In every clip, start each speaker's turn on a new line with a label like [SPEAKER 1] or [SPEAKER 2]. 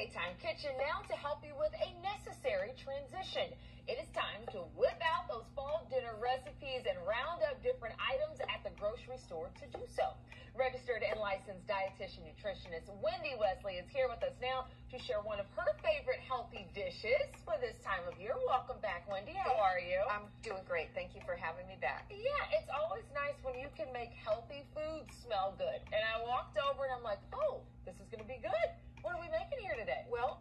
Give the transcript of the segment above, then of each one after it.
[SPEAKER 1] Daytime Kitchen now to help you with a necessary transition. It is time to whip out those fall dinner recipes and round up different items at the grocery store to do so. Registered and licensed dietitian nutritionist Wendy Wesley is here with us now to share one of her favorite healthy dishes for this time of year. Welcome back, Wendy. How are you?
[SPEAKER 2] I'm doing great. Thank you for having me back.
[SPEAKER 1] Yeah, it's always nice when you can make healthy food smell good. And I walked over and I'm like, oh, this is going to be good. What are we making here today?
[SPEAKER 2] Well,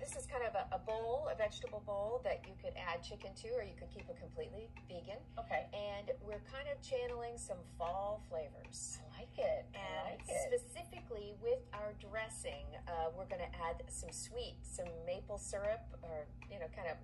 [SPEAKER 2] this is kind of a bowl, a vegetable bowl that you could add chicken to, or you could keep it completely vegan.
[SPEAKER 1] Okay.
[SPEAKER 2] And we're kind of channeling some fall flavors.
[SPEAKER 1] I like it.
[SPEAKER 2] And specifically with our dressing, we're going to add some maple syrup, or, kind of,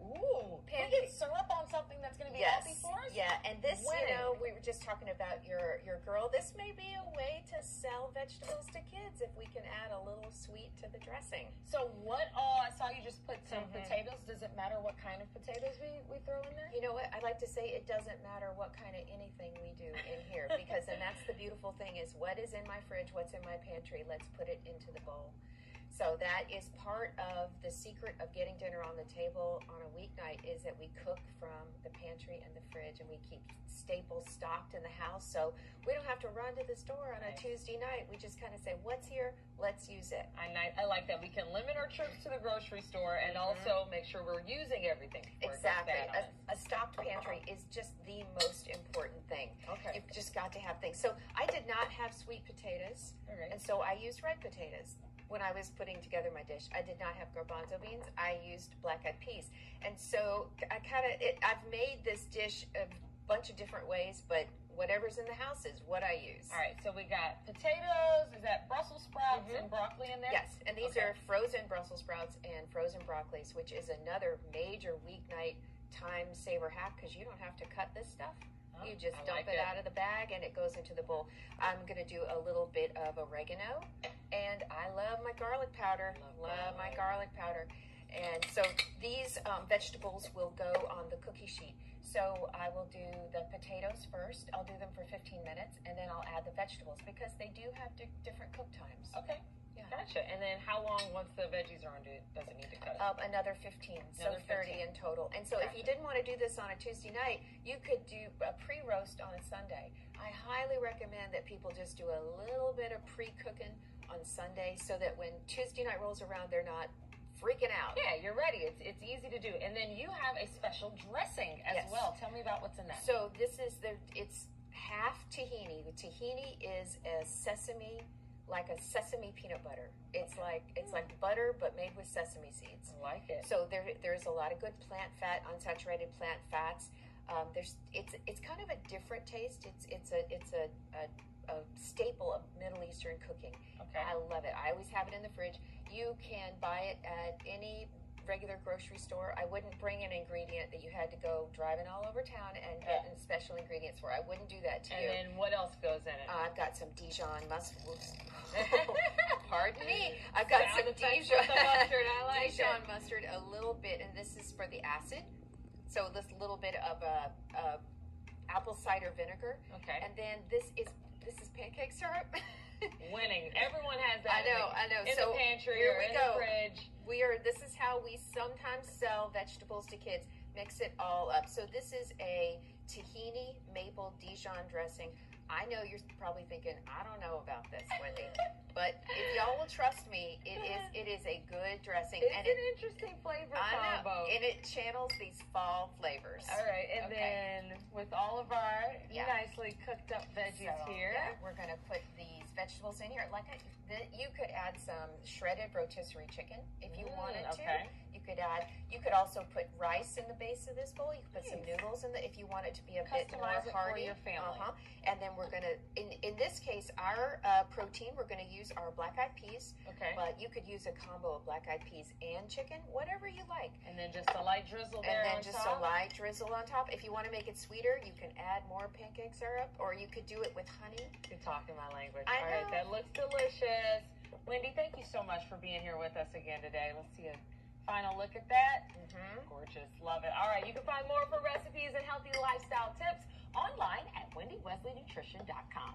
[SPEAKER 1] pancake. We get syrup on something that's going to be healthy for us?
[SPEAKER 2] Yeah, and this, we were just talking about your girl. This may be a way to sell vegetables to kids if we can add a little sweet to the dressing.
[SPEAKER 1] So what all, I saw you just put some potatoes. Does it matter what kind of potatoes we throw in there?
[SPEAKER 2] You know what, I like to say it doesn't matter what kind of anything we do in here, because and that's the beautiful thing is what is in my fridge, what's in my pantry, let's put it into the bowl. So that is part of the secret of getting dinner on the table on a weeknight, is that we cook from the pantry and the fridge, and we keep staples stocked in the house, so we don't have to run to the store on a Tuesday night. We just kind of say, what's here? Let's use it.
[SPEAKER 1] I like that. We can limit our trips to the grocery store and also make sure we're using everything.
[SPEAKER 2] Exactly. A stocked pantry is just the most important thing.
[SPEAKER 1] Okay.
[SPEAKER 2] You've just got to have things. So I did not have sweet potatoes, and so I used red potatoes. When I was putting together my dish, I did not have garbanzo beans. I used black-eyed peas. And so I've made this dish a bunch of different ways, but whatever's in the house is what I use.
[SPEAKER 1] All right, so we got potatoes. Is that Brussels sprouts and broccoli in there?
[SPEAKER 2] Yes, and these are frozen Brussels sprouts and frozen broccolis, which is another major weeknight time saver hack, because you don't have to cut this stuff. You just dump it out of the bag and it goes into the bowl. I'm going to do a little bit of oregano, and I love my garlic powder. Love my garlic powder. And so these vegetables will go on the cookie sheet. So I will do the potatoes first. I'll do them for 15 minutes, and then I'll add the vegetables, because they do have different cook times.
[SPEAKER 1] Okay. Yeah. Gotcha. And then how long, once the veggies are on, does it need to cut?
[SPEAKER 2] Another 15, so 30 in total. And so if you didn't want to do this on a Tuesday night, you could do a pre-roast on a Sunday. I highly recommend that people just do a little bit of pre-cooking on Sunday, so that when Tuesday night rolls around, they're not freaking out.
[SPEAKER 1] Yeah, you're ready. It's easy to do. And then you have a special dressing as well. Tell me about what's in that.
[SPEAKER 2] So this is it's half tahini. The tahini is a sesame peanut butter. It's like butter, but made with sesame seeds.
[SPEAKER 1] I like it.
[SPEAKER 2] So there's a lot of good plant fat, unsaturated plant fats. It's kind of a different taste. It's a staple of Middle Eastern cooking.
[SPEAKER 1] Okay.
[SPEAKER 2] I love it. I always have it in the fridge. You can buy it at any regular grocery store. I wouldn't bring an ingredient that you had to go driving all over town and get special ingredients for. I wouldn't do that to you.
[SPEAKER 1] And then what else goes in it?
[SPEAKER 2] I've got some Dijon mustard. Pardon me. I've got some Dijon
[SPEAKER 1] mustard. I like
[SPEAKER 2] Dijon mustard, a little bit, and this is for the acid. So this little bit of apple cider vinegar.
[SPEAKER 1] Okay.
[SPEAKER 2] And then this is pancake syrup.
[SPEAKER 1] Winning. Everyone has that.
[SPEAKER 2] I know.
[SPEAKER 1] In
[SPEAKER 2] so
[SPEAKER 1] the pantry
[SPEAKER 2] here
[SPEAKER 1] or
[SPEAKER 2] we
[SPEAKER 1] in
[SPEAKER 2] go.
[SPEAKER 1] the fridge.
[SPEAKER 2] This is how we sometimes sell vegetables to kids. Mix it all up. So this is a tahini maple Dijon dressing. I know you're probably thinking, I don't know about this, Wendy. But if y'all will trust me, it is a good dressing.
[SPEAKER 1] It's an interesting flavor combo.
[SPEAKER 2] And it channels these fall flavors.
[SPEAKER 1] All right, and then with all of our nicely cooked up veggies here,
[SPEAKER 2] we're going to put these vegetables in here. You could add some shredded rotisserie chicken if you wanted to. You could also put rice in the base of this bowl. You could put some noodles in if you want it to be a bit more hearty.
[SPEAKER 1] For your family.
[SPEAKER 2] And then we're going to, in this case, our protein, we're going to use our black-eyed peas.
[SPEAKER 1] Okay.
[SPEAKER 2] But you could use a combo of black-eyed peas and chicken, whatever you like.
[SPEAKER 1] And then just a light drizzle there on top.
[SPEAKER 2] And then just a light drizzle on top. If you want to make it sweeter, you can add more pancake syrup, or you could do it with honey.
[SPEAKER 1] You're talking my language.
[SPEAKER 2] I
[SPEAKER 1] know. All right, that looks delicious. Wendy, thank you so much for being here with us again today. Let's see a final look at that. Gorgeous. Love it. All right, you can find more for recipes and healthy lifestyle tips online at WendyWesleyNutrition.com.